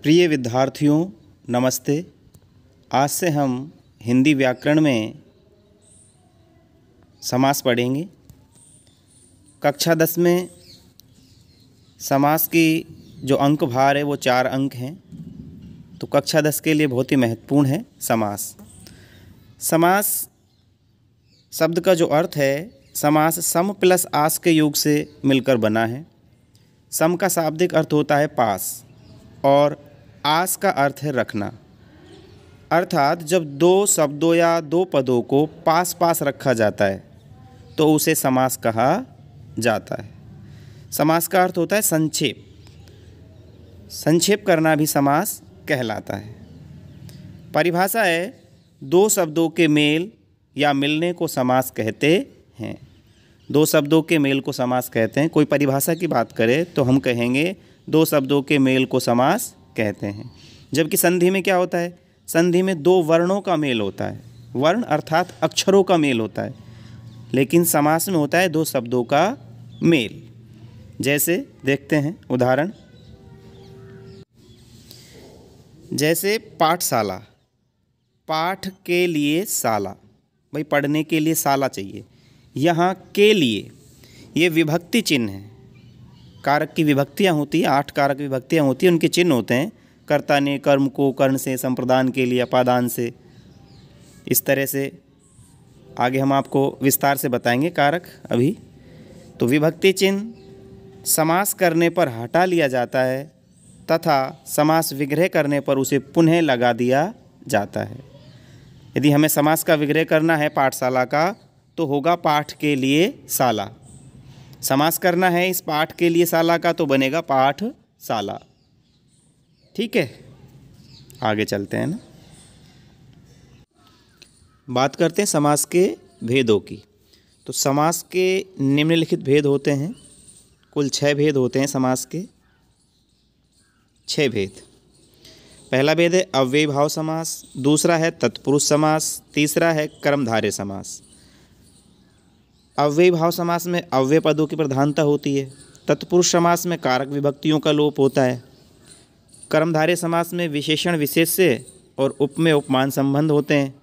प्रिय विद्यार्थियों, नमस्ते। आज से हम हिंदी व्याकरण में समास पढ़ेंगे। कक्षा 10 में समास की जो अंक भार है वो 4 अंक हैं, तो कक्षा 10 के लिए बहुत ही महत्वपूर्ण है समास। समास शब्द का जो अर्थ है, समास सम प्लस आस के योग से मिलकर बना है। सम का शाब्दिक अर्थ होता है पास और आस का अर्थ है रखना। अर्थात जब दो शब्दों या दो पदों को पास पास रखा जाता है तो उसे समास कहा जाता है। समास का अर्थ होता है संक्षेप। संक्षेप करना भी समास कहलाता है। परिभाषा है, दो शब्दों के मेल या मिलने को समास कहते हैं। दो शब्दों के मेल को समास कहते हैं। कोई परिभाषा की बात करें तो हम कहेंगे दो शब्दों के मेल को समास कहते हैं। जबकि संधि में क्या होता है? संधि में दो वर्णों का मेल होता है। वर्ण अर्थात अक्षरों का मेल होता है, लेकिन समास में होता है दो शब्दों का मेल। जैसे देखते हैं उदाहरण, जैसे पाठशाला, पाठ के लिए शाला, भाई पढ़ने के लिए शाला चाहिए। यहाँ के लिए ये विभक्ति चिन्ह है। कारक की विभक्तियाँ होती हैं, 8 कारक विभक्तियाँ होती हैं, उनके चिन्ह होते हैं। कर्ता ने कर्म को कर्ण से, संप्रदान के लिए अपादान से। इस तरह से आगे हम आपको विस्तार से बताएंगे कारक अभी। तो विभक्ति चिन्ह समास करने पर हटा लिया जाता है तथा समास विग्रह करने पर उसे पुनः लगा दिया जाता है। यदि हमें समास का विग्रह करना है पाठशाला का, तो होगा पाठ के लिए शाला। समास करना है इस पाठ के लिए शाला का, तो बनेगा पाठशाला। ठीक है, आगे चलते हैं ना। बात करते हैं समास के भेदों की। तो समास के निम्नलिखित भेद होते हैं। कुल 6 भेद होते हैं समास के। 6 भेद। पहला भेद है अव्ययी भाव समास, दूसरा है तत्पुरुष समास, तीसरा है कर्मधारय समास। अव्ययी भाव समास में अव्यय पदों की प्रधानता होती है। तत्पुरुष समास में कारक विभक्तियों का लोप होता है। कर्मधारय समास में विशेषण विशेष से और उपमेय उपमान संबंध होते हैं।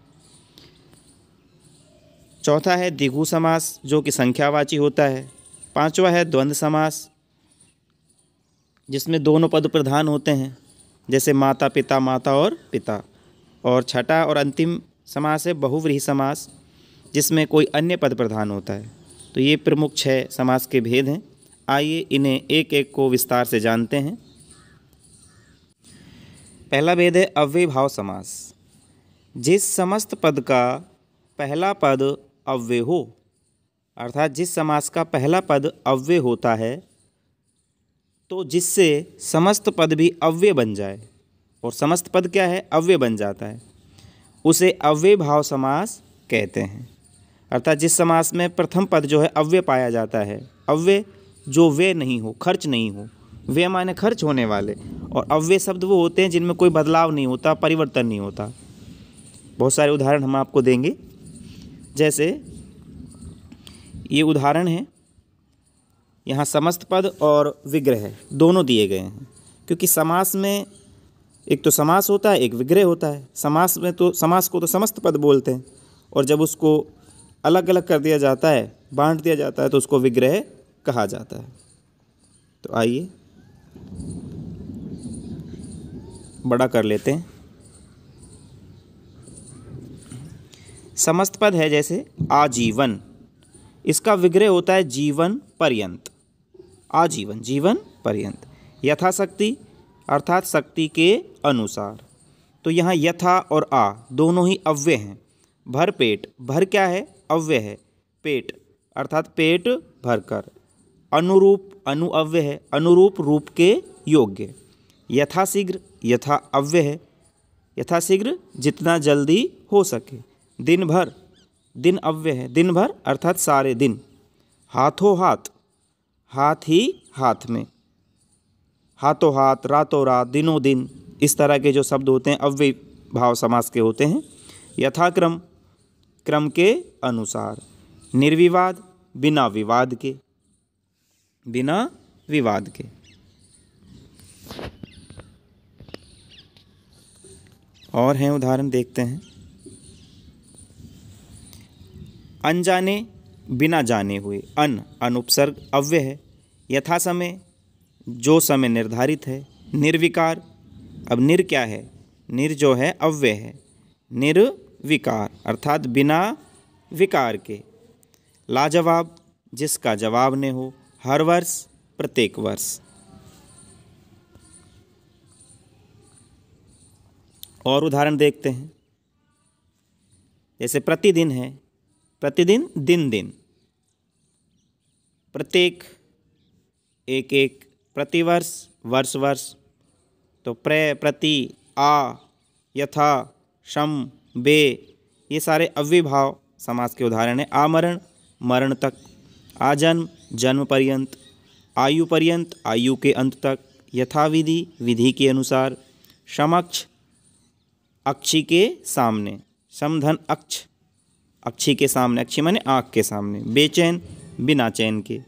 चौथा है द्विगु समास, जो कि संख्यावाची होता है। पांचवा है द्वंद्व समास, जिसमें दोनों पद प्रधान होते हैं, जैसे माता पिता, माता और पिता। और छठा और अंतिम समास है बहुव्रीहि समास, जिसमें कोई अन्य पद प्रधान होता है। तो ये प्रमुख 6 समास के भेद हैं। आइए इन्हें एक एक को विस्तार से जानते हैं। पहला भेद है अव्ययी भाव समास। जिस समस्त पद का पहला पद अव्यय हो, अर्थात जिस समास का पहला पद अव्यय होता है, तो जिससे समस्त पद भी अव्यय बन जाए, और समस्त पद क्या है? अव्यय बन जाता है, उसे अव्ययी भाव समास कहते हैं। अर्थात जिस समास में प्रथम पद जो है अव्यय पाया जाता है, अव्यय जो व्यय नहीं हो, खर्च नहीं हो। व्यय माने खर्च होने वाले, और अव्यय शब्द वो होते हैं जिनमें कोई बदलाव नहीं होता, परिवर्तन नहीं होता। बहुत सारे उदाहरण हम आपको देंगे। जैसे ये उदाहरण है, यहाँ समस्त पद और विग्रह दोनों दिए गए हैं। क्योंकि समास में एक तो समास होता है, एक विग्रह होता है। समास में तो समास को तो समस्त पद बोलते हैं, और जब उसको अलग अलग कर दिया जाता है, बांट दिया जाता है, तो उसको विग्रह कहा जाता है। तो आइए बड़ा कर लेते हैं। समस्त पद है जैसे आजीवन, इसका विग्रह होता है जीवन पर्यंत। आजीवन, जीवन पर्यंत। यथाशक्ति अर्थात शक्ति के अनुसार। तो यहाँ यथा और आ दोनों ही अव्यय हैं। भर पेट, भर क्या है? अव्यय है। पेट अर्थात पेट भरकर। अनुरूप, अनु अव्यय है, अनुरूप रूप के योग्य। यथाशीघ्र, यथा अव्यय है, यथाशीघ्र जितना जल्दी हो सके। दिन भर, दिन अव्यय है, दिन भर अर्थात सारे दिन। हाथों हाथ, हाथ ही हाथ में। हाथों हाथ, रातों रात, दिनों दिन, इस तरह के जो शब्द होते हैं अव्ययी भाव समास के होते हैं। यथाक्रम, क्रम के अनुसार। निर्विवाद, बिना विवाद के, बिना विवाद के। और हैं उदाहरण, देखते हैं। अनजाने बिना जाने हुए, अन उपसर्ग अव्यय है। यथा समय, जो समय निर्धारित है। निर्विकार, अब निर क्या है, निर जो है अव्यय है। निर्विकार अर्थात बिना विकार के। लाजवाब, जिसका जवाब न हो। हर वर्ष, प्रत्येक वर्ष। और उदाहरण देखते हैं, जैसे प्रतिदिन है, प्रतिदिन दिन दिन। प्रत्येक, एक एक। प्रतिवर्ष, वर्ष वर्ष। तो प्रति, आ, यथा, शम, बे, ये सारे अव्ययभाव समास के उदाहरण हैं। आमरण, मरण तक। आजन्म, जन्म पर्यंत। आयु पर्यंत, आयु के अंत तक। यथाविधि, विधि के अनुसार। समक्ष, अक्षी के सामने। समधन अक्ष, अक्षी के सामने, अक्षी माने आँख के सामने। बेचैन, बिना चैन के।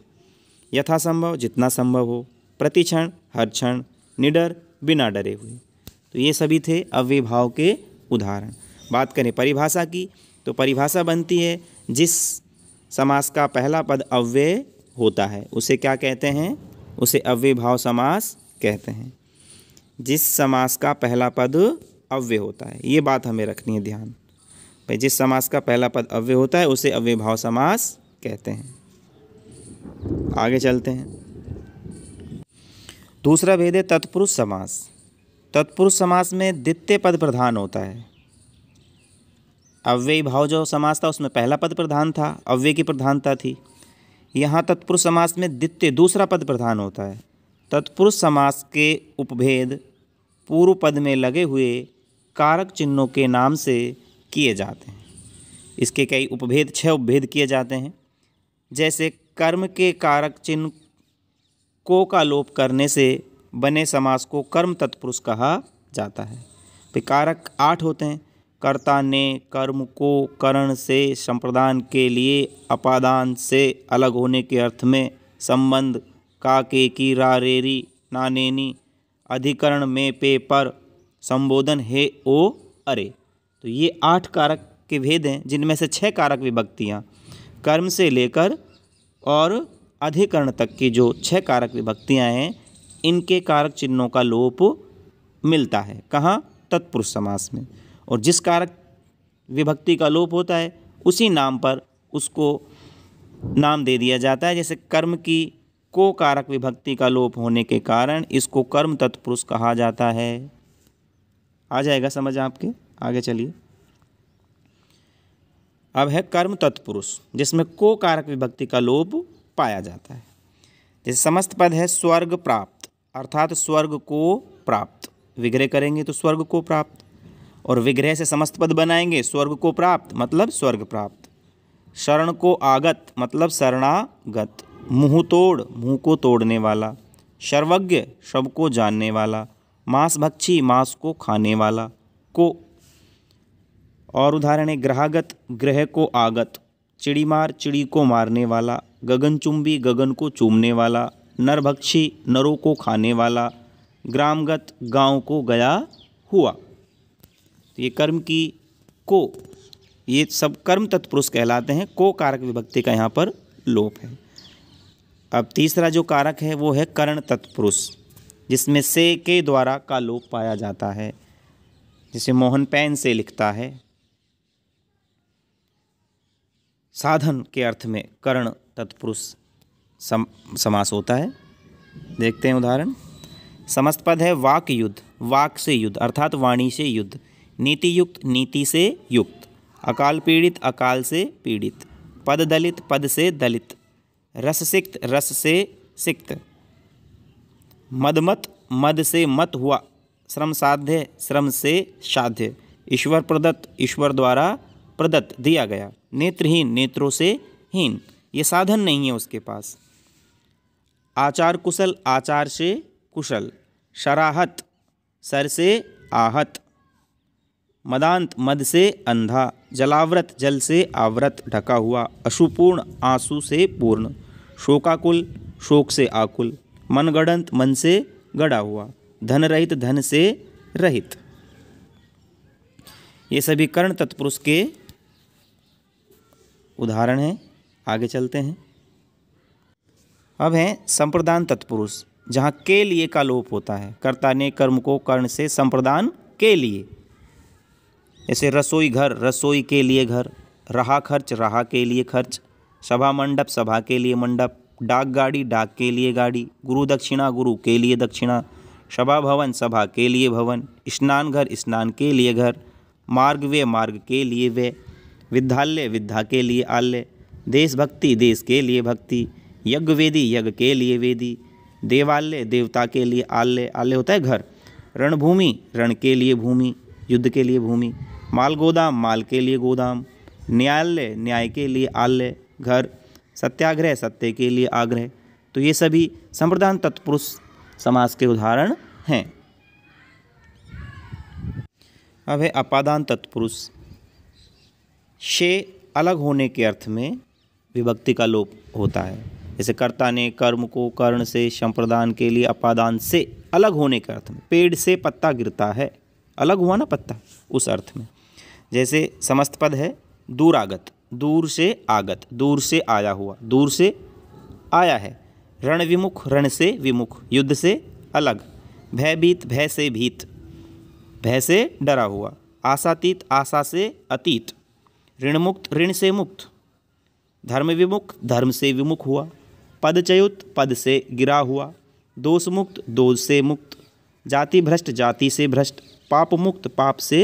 यथासंभव, जितना संभव हो। प्रतिक्षण, हर क्षण। निडर, बिना डरे हुए। तो ये सभी थे अव्ययभाव के उदाहरण। बात करें परिभाषा की, तो परिभाषा बनती है जिस समास का पहला पद अव्यय होता है उसे क्या कहते हैं, उसे अव्ययभाव समास कहते हैं। जिस समास का पहला पद अव्यय होता है, ये बात हमें रखनी है ध्यान भाई। जिस समास का पहला पद अव्यय होता है उसे अव्ययभाव समास कहते हैं। आगे चलते हैं। दूसरा भेद है तत्पुरुष समास। तत्पुरुष समास में द्वितीय पद प्रधान होता है। अव्ययी भाव जो समास था उसमें पहला पद प्रधान था, अव्यय की प्रधानता थी। यहाँ तत्पुरुष समास में द्वितीय, दूसरा पद प्रधान होता है। तत्पुरुष समास के उपभेद पूर्व पद में लगे हुए कारक चिन्हों के नाम से किए जाते हैं। इसके कई उपभेद, 6 उपभेद किए जाते हैं। जैसे कर्म के कारक चिन्ह को का लोप करने से बने समास को कर्म तत्पुरुष कहा जाता है। फिर कारक 8 होते हैं। कर्ता ने कर्म को करण से संप्रदान के लिए अपादान से अलग होने के अर्थ में संबंध का के की रा रेरी नानेनी अधिकरण में पे पर संबोधन हे ओ अरे। तो ये 8 कारक के भेद हैं, जिनमें से 6 कारक विभक्तियाँ कर्म से लेकर और अधिकरण तक की जो 6 कारक विभक्तियाँ हैं, इनके कारक चिन्हों का लोप मिलता है। कहाँ? तत्पुरुष समास में। और जिस कारक विभक्ति का लोप होता है उसी नाम पर उसको नाम दे दिया जाता है। जैसे कर्म की को कारक विभक्ति का लोप होने के कारण इसको कर्म तत्पुरुष कहा जाता है। आ जाएगा समझ आपके? आगे चलिए। अब है कर्म तत्पुरुष, जिसमें को कारक विभक्ति का लोप पाया जाता है। जैसे समस्त पद है स्वर्ग प्राप्त, अर्थात स्वर्ग को प्राप्त। विग्रह करेंगे तो स्वर्ग को प्राप्त, और विग्रह से समस्त पद बनाएंगे स्वर्ग को प्राप्त मतलब स्वर्ग प्राप्त। शरण को आगत मतलब शरणागत। मुँह तोड़, मुँह को तोड़ने वाला। सर्वज्ञ, सब को जानने वाला। मांस भक्षी, मांस को खाने वाला को। और उदाहरण है ग्रहागत, ग्रह को आगत। चिड़ीमार, चिड़ी को मारने वाला। गगनचुंबी, गगन को चूमने वाला। नरभक्षी, नरों को खाने वाला। ग्रामगत, गांव को गया हुआ। तो ये कर्म की को, ये सब कर्म तत्पुरुष कहलाते हैं। को कारक विभक्ति का यहाँ पर लोप है। अब तीसरा जो कारक है वो है करण तत्पुरुष, जिसमें से के द्वारा का लोप पाया जाता है। जिसे मोहन पेन से लिखता है। साधन के अर्थ में करण तत्पुरुष समास होता है। देखते हैं उदाहरण। समस्त पद है वाक युद्ध, वाक से युद्ध अर्थात वाणी से युद्ध। नीति युक्त, नीति से युक्त। अकाल पीड़ित, अकाल से पीड़ित। पद दलित, पद से दलित। रस सिक्त, रस से सिक्त। मदमत, मद से मत हुआ। श्रम साध्य, श्रम से साध्य। ईश्वर प्रदत्त, ईश्वर द्वारा प्रदत्त दिया गया। नेत्रहीन, नेत्रों से हीन, ये साधन नहीं है उसके पास। आचार कुशल, आचार से कुशल। शराहत, सर से आहत। मदांत, मद से अंधा। जलाव्रत, जल से आवृत ढका हुआ। अशुपूर्ण, आंसू से पूर्ण। शोकाकुल, शोक से आकुल। मनगढ़ंत, मन से गढ़ा हुआ। धन रहित, धन से रहित। ये सभी कर्ण तत्पुरुष के उदाहरण हैं। आगे चलते हैं। अब हैं संप्रदान तत्पुरुष, जहाँ के लिए का लोप होता है। कर्ता ने कर्म को कर्ण से संप्रदान के लिए, जैसे रसोई घर, रसोई के लिए घर, रहा खर्च, रहा के लिए खर्च, सभा मंडप, सभा के लिए मंडप, डाक गाड़ी, डाक के लिए गाड़ी, गुरु दक्षिणा, गुरु के लिए दक्षिणा, सभा भवन, सभा के लिए भवन, स्नान घर, स्नान के लिए घर, मार्ग वे, मार्ग के लिए वे, विद्यालय, विद्या के लिए आलय, देशभक्ति, देश के लिए भक्ति, यज्ञ वेदी, यज्ञ के लिए वेदी, देवालय, देवता के लिए आलय, आलय होता है घर, रणभूमि, रण के लिए भूमि, युद्ध के लिए भूमि, माल गोदाम, माल के लिए गोदाम, न्यायालय, न्याय के लिए आलय घर, सत्याग्रह, सत्य के लिए आग्रह। तो ये सभी संप्रदान तत्पुरुष समास के उदाहरण हैं। अब है अपादान तत्पुरुष। से अलग होने के अर्थ में विभक्ति का लोप होता है। जैसे कर्ता ने कर्म को कर्ण से संप्रदान के लिए अपादान से अलग होने के अर्थ में, पेड़ से पत्ता गिरता है, अलग हुआ ना पत्ता, उस अर्थ में। जैसे समस्त पद है दूरागत, दूर से आगत, दूर से आया हुआ, दूर से आया है, रण विमुख, रण से विमुख, युद्ध से अलग, भयभीत, भय से भीत, भय से डरा हुआ, आशातीत, आशा से अतीत, ऋण मुक्त, ऋण से मुक्त, धर्म विमुख, धर्म से विमुख हुआ, पदच्युत, पद से गिरा हुआ, दोष मुक्त, दोष से मुक्त, जाति भ्रष्ट, जाति से भ्रष्ट, पाप मुक्त, पाप से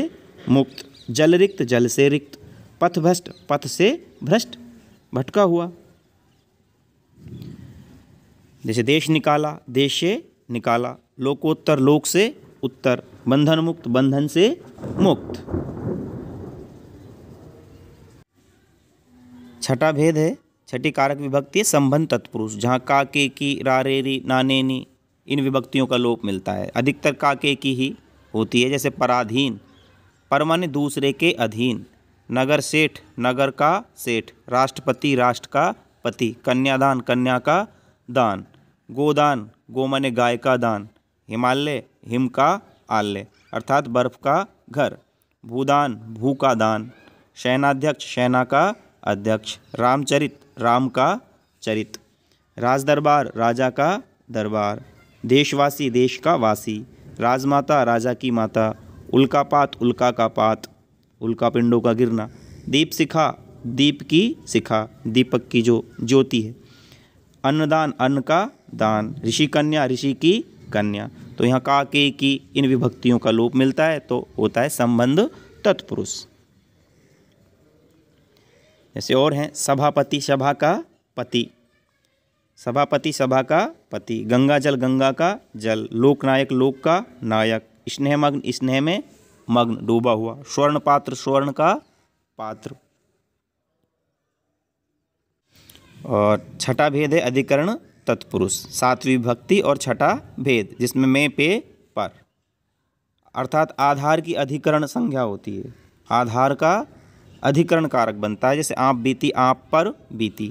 मुक्त, जल रिक्त, जल से रिक्त, पथ भ्रष्ट, पथ से भ्रष्ट, भटका हुआ। जैसे देश निकाला, देश से निकाला, लोकोत्तर, लोक से उत्तर, बंधन मुक्त, बंधन से मुक्त। छठा भेद है, छठी कारक विभक्ति है संबंध तत्पुरुष, जहाँ का, के, की, रा, रे, री, ना, ने, नी, इन विभक्तियों का लोप मिलता है। अधिकतर का, के, की ही होती है। जैसे पराधीन, पर माने दूसरे के अधीन, नगर सेठ, नगर का सेठ, राष्ट्रपति, राष्ट्र का पति, कन्यादान, कन्या का दान, गोदान, गो माने गाय का दान, हिमालय, हिम का आलय अर्थात बर्फ का घर, भूदान, भू का दान, सेनाध्यक्ष, सेना का अध्यक्ष, रामचरित, राम का चरित, राजदरबार, राजा का दरबार, देशवासी, देश का वासी, राजमाता, राजा की माता, उल्कापात, उल्का का पात, उल्का पिंडों का गिरना, दीप शिखा, दीप की शिखा, दीपक की जो ज्योति है, अन्नदान, अन्न का दान, ऋषि कन्या, ऋषि की कन्या। तो यहाँ का, के, की इन विभक्तियों का लोप मिलता है तो होता है संबंध तत्पुरुष। जैसे और हैं सभापति, सभा का पति, सभापति, सभा का पति, गंगा जल, गंगा का जल, लोकनायक, लोक का नायक, स्नेहमग्न, स्नेह में मग्न, डूबा हुआ, स्वर्ण पात्र, स्वर्ण का पात्र। और छठा भेद है अधिकरण तत्पुरुष, सातवीं विभक्ति और छठा भेद, जिसमें में, पे, पर अर्थात आधार की अधिकरण संज्ञा होती है, आधार का अधिकरण कारक बनता है। जैसे आप बीती, आप पर बीती,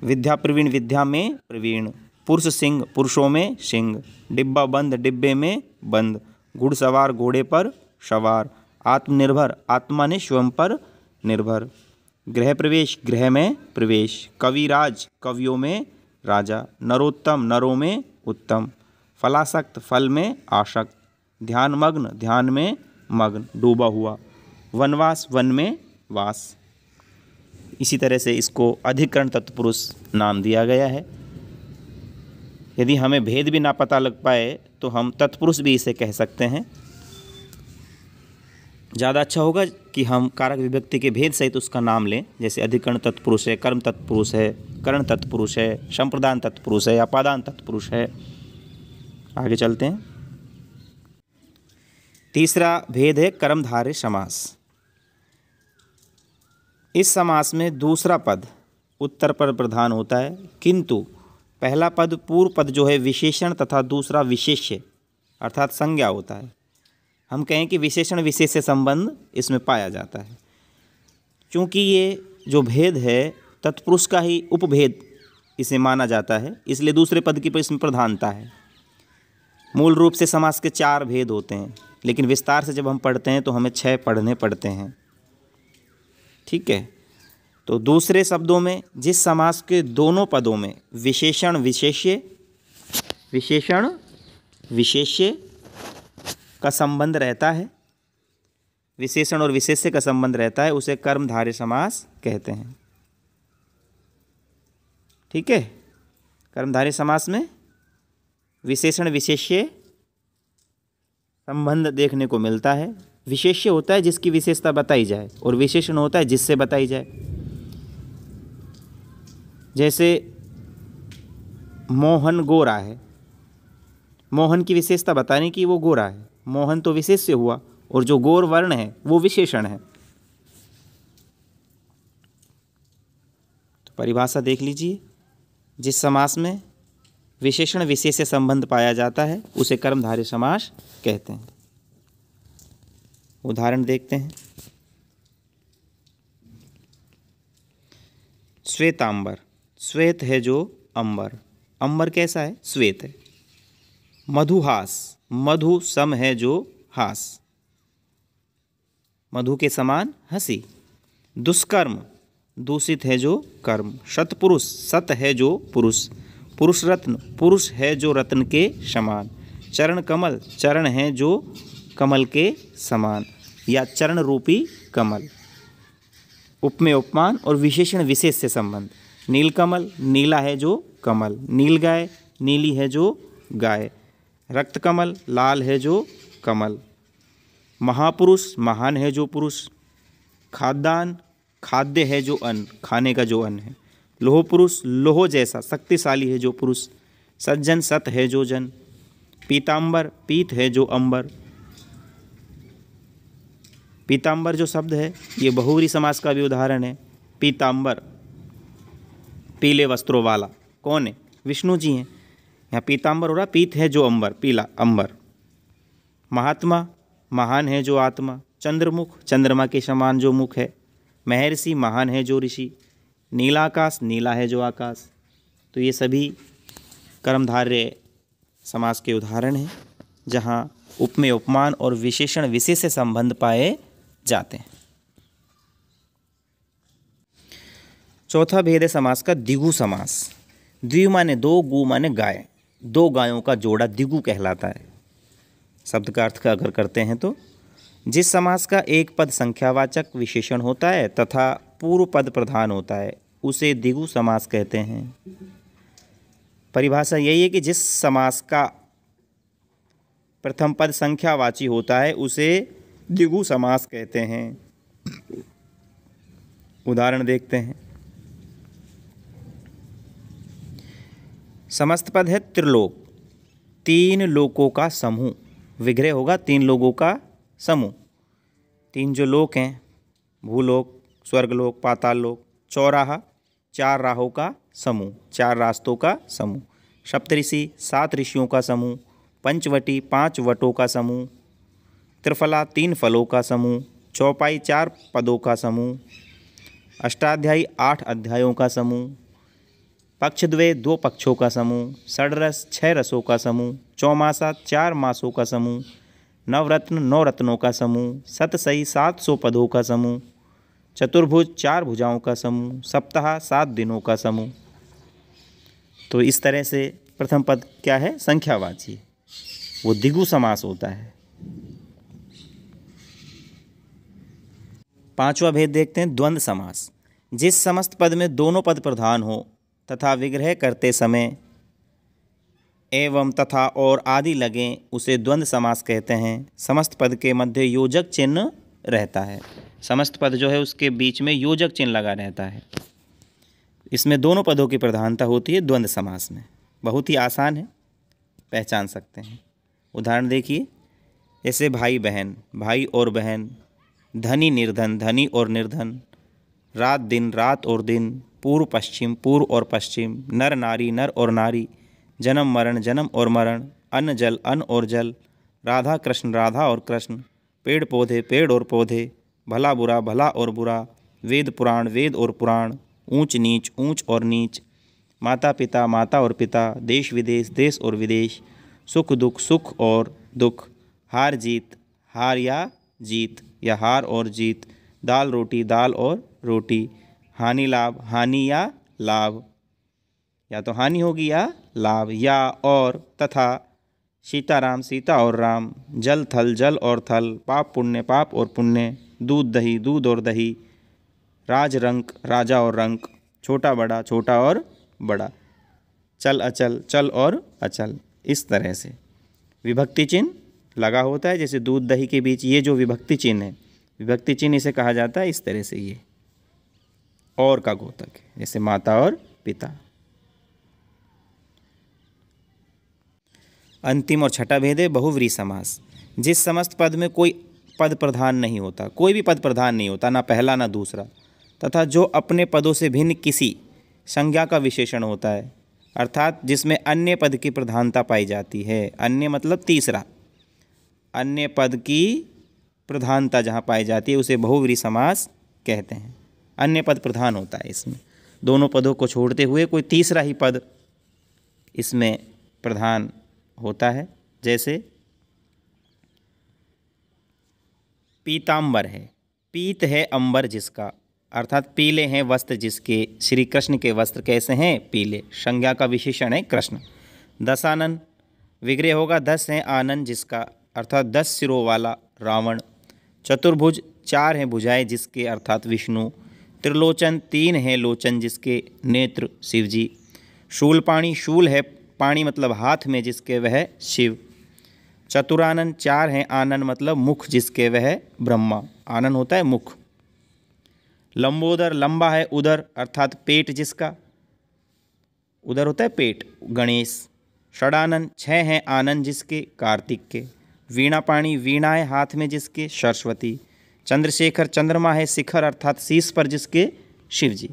विद्या प्रवीण, विद्या में प्रवीण, पुरुष सिंह, पुरुषों में सिंह, डिब्बा बंद, डिब्बे में बंद, घुड़सवार, घोड़े पर सवार, आत्मनिर्भर, आत्मा ने स्वयं पर निर्भर, गृह प्रवेश, गृह में प्रवेश, कविराज, कवियों में राजा, नरोत्तम, नरों में उत्तम, फलासक्त, फल में आसक्त, ध्यानमग्न, ध्यान में मग्न, डूबा हुआ, वनवास, वन में वास। इसी तरह से इसको अधिकरण तत्पुरुष नाम दिया गया है। यदि हमें भेद भी ना पता लग पाए तो हम तत्पुरुष भी इसे कह सकते हैं। ज़्यादा अच्छा होगा कि हम कारक विभक्ति के भेद सहित उसका नाम लें, जैसे अधिकरण तत्पुरुष है, कर्म तत्पुरुष है, करण तत्पुरुष है, संप्रदान तत्पुरुष है, अपादान तत्पुरुष है। आगे चलते हैं। तीसरा भेद है कर्मधारय समास। इस समास में दूसरा पद उत्तर पर प्रधान होता है, किंतु पहला पद पूर्व पद जो है विशेषण तथा दूसरा विशेष्य अर्थात संज्ञा होता है। हम कहें कि विशेषण विशेष से संबंध इसमें पाया जाता है। क्योंकि ये जो भेद है तत्पुरुष का ही उपभेद इसे माना जाता है, इसलिए दूसरे पद की इसमें प्रधानता है। मूल रूप से समास के 4 भेद होते हैं, लेकिन विस्तार से जब हम पढ़ते हैं तो हमें 6 पढ़ने पड़ते हैं। ठीक है, तो दूसरे शब्दों में जिस समास के दोनों पदों में विशेषण विशेष्य का संबंध रहता है, विशेषण और विशेष्य का संबंध रहता है, उसे कर्मधारय समास कहते हैं। ठीक है, कर्मधारय समास में विशेषण विशेष्य संबंध देखने को मिलता है। विशेष्य होता है जिसकी विशेषता बताई जाए और विशेषण होता है जिससे बताई जाए। जैसे मोहन गोरा है, मोहन की विशेषता बताने की वो गोरा है, मोहन तो विशेष्य हुआ, और जो गोर वर्ण है वो विशेषण है। तो परिभाषा देख लीजिए, जिस समास में विशेषण विशेष्य संबंध पाया जाता है उसे कर्मधारय समास कहते हैं। उदाहरण देखते हैं। श्वेतांबर, श्वेत है जो अंबर, अंबर कैसा है? श्वेत है। मधुहास, मधु सम है जो हास, मधु के समान हंसी। दुष्कर्म, दूषित है जो कर्म। सत्पुरुष, सत है जो पुरुष। पुरुष रत्न, पुरुष है जो रत्न के समान। चरण कमल, चरण है जो कमल के समान या चरण रूपी कमल। उपमेय उपमान और विशेषण विशेष से संबंध। नीलकमल, नीला है जो कमल। नीलगाय, नीली है जो गाय। रक्तकमल, लाल है जो कमल। महापुरुष, महान है जो पुरुष। खाद्यान्न, खाद्य है जो अन्न, खाने का जो अन्न है। लोह पुरुष, लोह जैसा शक्तिशाली है जो पुरुष। सज्जन, सत है जो जन। पीतांबर, पीत है जो अंबर। पीतांबर जो शब्द है ये बहुव्रीहि समास का भी उदाहरण है। पीतांबर, पीले वस्त्रों वाला, कौन है? विष्णु जी हैं। यहाँ पीतांबर हो रहा, पीत है जो अंबर, पीला अंबर। महात्मा, महान है जो आत्मा। चंद्रमुख, चंद्रमा के समान जो मुख है। महर्षि, महान है जो ऋषि। नीलाकाश, नीला है जो आकाश। तो ये सभी कर्मधारय समास के उदाहरण हैं जहाँ उपमेय उपमान और विशेषण विशेष से संबंध पाए जाते हैं। चौथा भेद है समास का द्विगु समास। द्वि माने दो, गु माने गाय। दो गायों का जोड़ा द्विगु कहलाता है। शब्द का अर्थ का अगर करते हैं तो जिस समास का एक पद संख्यावाचक विशेषण होता है तथा पूर्व पद प्रधान होता है उसे द्विगु समास कहते हैं। परिभाषा यही है कि जिस समास का प्रथम पद संख्यावाची होता है उसे द्विगु समास कहते हैं। उदाहरण देखते हैं। समस्त पद है त्रिलोक, 3 लोकों का समूह। विग्रह होगा 3 लोगों का समूह। 3 जो लोक हैं, भूलोक, स्वर्गलोक, पाताल लोक। चौराहा, 4 राहों का समूह, 4 रास्तों का समूह। सप्तऋषि, 7 ऋषियों का समूह। पंचवटी, 5 वटों का समूह। त्रिफला, 3 फलों का समूह। चौपाई, 4 पदों का समूह। अष्टाध्यायी, 8 अध्यायों का समूह। पक्षद्वय, 2 पक्षों का समूह। षड्रस, 6 रसों का समूह। चौमासा, 4 मासों का समूह। नवरत्न, 9 रत्नों का समूह। सतसई, 700 पदों का समूह। चतुर्भुज, 4 भुजाओं का समूह। सप्ताह, 7 दिनों का समूह। तो इस तरह से प्रथम पद क्या है? संख्यावाची, वो द्विगु समास होता है। पांचवा भेद देखते हैं, द्वंद्व समास। जिस समस्त पद में दोनों पद प्रधान हो तथा विग्रह करते समय एवं, तथा और आदि लगें उसे द्वंद्व समास कहते हैं। समस्त पद के मध्य योजक चिन्ह रहता है। समस्त पद जो है उसके बीच में योजक चिन्ह लगा रहता है। इसमें दोनों पदों की प्रधानता होती है द्वंद्व समास में। बहुत ही आसान है, पहचान सकते हैं। उदाहरण देखिए, जैसे भाई बहन, भाई और बहन। धनी निर्धन, धनी और निर्धन। रात दिन, रात और दिन। पूर्व पश्चिम, पूर्व और पश्चिम। नर नारी, नर और नारी। जन्म मरण, जन्म और मरण। अन्न जल, अन्न और जल। राधा कृष्ण, राधा और कृष्ण। पेड़ पौधे, पेड़ और पौधे। भला बुरा, भला और बुरा। वेद पुराण, वेद और पुराण। ऊंच नीच, ऊंच और नीच। माता पिता, माता और पिता। देश विदेश, देश और विदेश। सुख दुख, सुख और दुख, हार जीत, हार या जीत या हार और जीत, दाल रोटी, दाल और रोटी, हानि लाभ, हानि या लाभ, या तो हानि होगी या लाभ, या और, तथा, सीताराम, सीता और राम, जल थल, जल और थल, पाप पुण्य, पाप और पुण्य, दूध दही, दूध और दही, राज रंक, राजा और रंक, छोटा बड़ा, छोटा और बड़ा, चल अचल, चल और अचल। इस तरह से विभक्ति चिन्ह लगा होता है। जैसे दूध दही के बीच ये जो विभक्ति चिन्ह है, विभक्ति चिन्ह इसे कहा जाता है। इस तरह से ये और का गोतक है, जैसे माता और पिता। अंतिम और छठा भेद है बहुव्रीहि समास। जिस समस्त पद में कोई पद प्रधान नहीं होता, कोई भी पद प्रधान नहीं होता, ना पहला ना दूसरा, तथा जो अपने पदों से भिन्न किसी संज्ञा का विशेषण होता है, अर्थात जिसमें अन्य पद की प्रधानता पाई जाती है। अन्य मतलब तीसरा, अन्य पद की प्रधानता जहाँ पाई जाती है उसे बहुव्रीहि समास कहते हैं। अन्य पद प्रधान होता है, इसमें दोनों पदों को छोड़ते हुए कोई तीसरा ही पद इसमें प्रधान होता है। जैसे पीतांबर है, पीत है अंबर जिसका, अर्थात पीले हैं वस्त्र जिसके। श्री कृष्ण के वस्त्र कैसे हैं? पीले, संज्ञा का विशेषण है कृष्ण। दशानन, विग्रह होगा 10 हैं आनन जिसका, अर्थात 10 सिरों वाला रावण। चतुर्भुज, 4 हैं भुजाएं जिसके, अर्थात विष्णु। त्रिलोचन, 3 हैं लोचन जिसके, नेत्र शिवजी। शूलपाणी, शूल है पाणी मतलब हाथ में जिसके, वह शिव। चतुरानन, 4 हैं आनन मतलब मुख जिसके, वह ब्रह्मा। आनन होता है मुख। लंबोदर, लंबा है उदर अर्थात पेट जिसका, उदर होता है पेट, गणेश। षडानन, 6 हैं आनन जिसके, कार्तिक के। वीणापाणी, वीणा है हाथ में जिसके, सरस्वती। चंद्रशेखर, चंद्रमा है शिखर अर्थात शीश पर जिसके, शिवजी।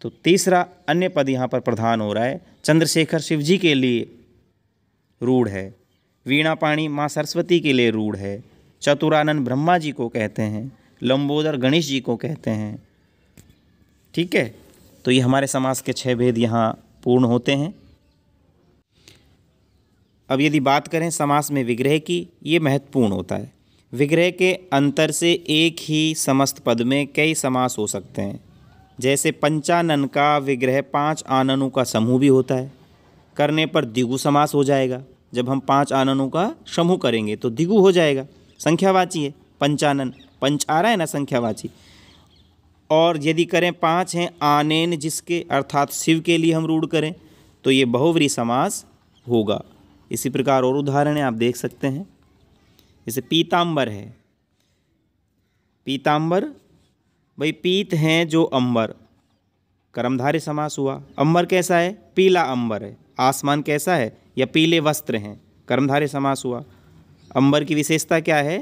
तो तीसरा अन्य पद यहाँ पर प्रधान हो रहा है। चंद्रशेखर शिवजी के लिए रूढ़ है, वीणापाणी माँ सरस्वती के लिए रूढ़ है, चतुरानन ब्रह्मा जी को कहते हैं, लंबोदर गणेश जी को कहते हैं। ठीक है, तो ये हमारे समास के 6 भेद यहाँ पूर्ण होते हैं। अब यदि बात करें समास में विग्रह की, ये महत्वपूर्ण होता है। विग्रह के अंतर से एक ही समस्त पद में कई समास हो सकते हैं। जैसे पंचानन का विग्रह 5 आननों का समूह भी होता है, करने पर द्विगु समास हो जाएगा। जब हम 5 आननों का समूह करेंगे तो द्विगु हो जाएगा, संख्यावाची है पंचानन, पंच आ रहा है ना संख्यावाची। और यदि करें 5 हैं आनेन जिसके, अर्थात शिव के लिए हम रूढ़ करें तो ये बहुव्रीहि समास होगा। इसी प्रकार और उदाहरण है, आप देख सकते हैं। जैसे पीतांबर है, पीतांबर भाई पीत हैं जो अंबर, कर्मधारय समास हुआ। अंबर कैसा है? पीला अंबर है। आसमान कैसा है? या पीले वस्त्र हैं, कर्मधारय समास हुआ। अंबर की विशेषता क्या है?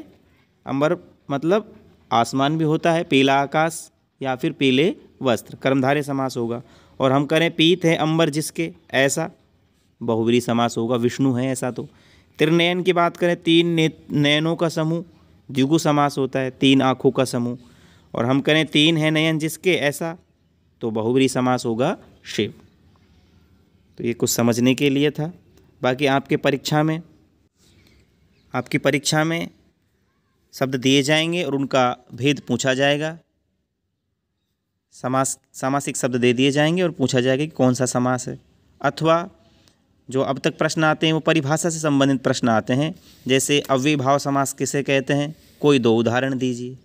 अंबर मतलब आसमान भी होता है, पीला आकाश या फिर पीले वस्त्र, कर्मधारय समास होगा। और हम करें पीत है अंबर जिसके, ऐसा बहुव्रीहि समास होगा, विष्णु है ऐसा। तो त्रिनयन की बात करें, 3 नयनों का समूह, द्विगु समास होता है, 3 आँखों का समूह। और हम करें 3 है नयन जिसके, ऐसा, तो बहुव्रीहि समास होगा शिव। तो ये कुछ समझने के लिए था। बाकी आपकी परीक्षा में शब्द दिए जाएंगे और उनका भेद पूछा जाएगा। सामासिक शब्द दे दिए जाएंगे और पूछा जाएगा कि कौन सा समास है। अथवा जो अब तक प्रश्न आते हैं वो परिभाषा से संबंधित प्रश्न आते हैं। जैसे अव्ययीभाव समास किसे कहते हैं, कोई 2 उदाहरण दीजिए।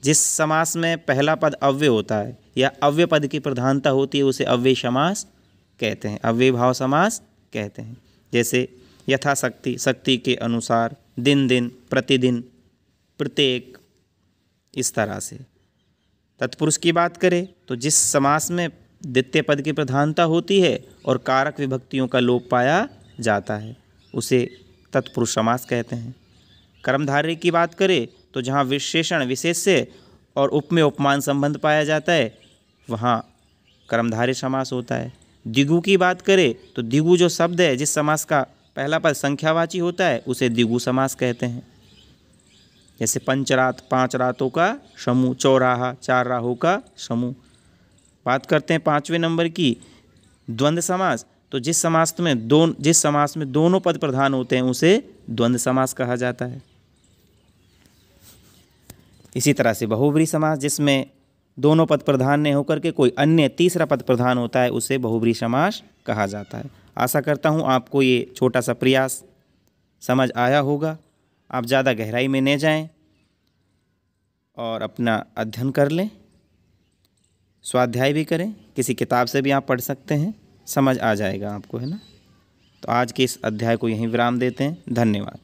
जिस समास में पहला पद अव्यय होता है या अव्यय पद की प्रधानता होती है उसे अव्ययी समास कहते हैं, अव्ययीभाव समास कहते हैं। जैसे यथाशक्ति, शक्ति के अनुसार, दिन दिन, प्रतिदिन, प्रत्येक, इस तरह से। तत्पुरुष की बात करें तो जिस समास में द्वितीय पद की प्रधानता होती है और कारक विभक्तियों का लोप पाया जाता है उसे तत्पुरुष समास कहते हैं। कर्मधारय की बात करें तो जहाँ विशेषण विशेष्य और उपमेय उपमान संबंध पाया जाता है वहाँ कर्मधारय समास होता है। द्विगु की बात करें तो द्विगु जो शब्द है, जिस समास का पहला पद संख्यावाची होता है उसे द्विगु समास कहते हैं। जैसे पंचरात, 5 रातों का समूह, चौराहा, 4 राहों का समूह। बात करते हैं 5वें नंबर की, द्वंद्व समास। तो तो जिस समास में दोनों पद प्रधान होते हैं उसे द्वंद्व समास कहा जाता है। इसी तरह से बहुब्रीहि समास, जिसमें दोनों पद प्रधान नहीं होकर के कोई अन्य तीसरा पद प्रधान होता है, उसे बहुब्रीहि समास कहा जाता है। आशा करता हूँ आपको ये छोटा सा प्रयास समझ आया होगा। आप ज़्यादा गहराई में न जाएं और अपना अध्ययन कर लें, स्वाध्याय भी करें, किसी किताब से भी आप पढ़ सकते हैं, समझ आ जाएगा आपको, है ना। तो आज के इस अध्याय को यहीं विराम देते हैं। धन्यवाद।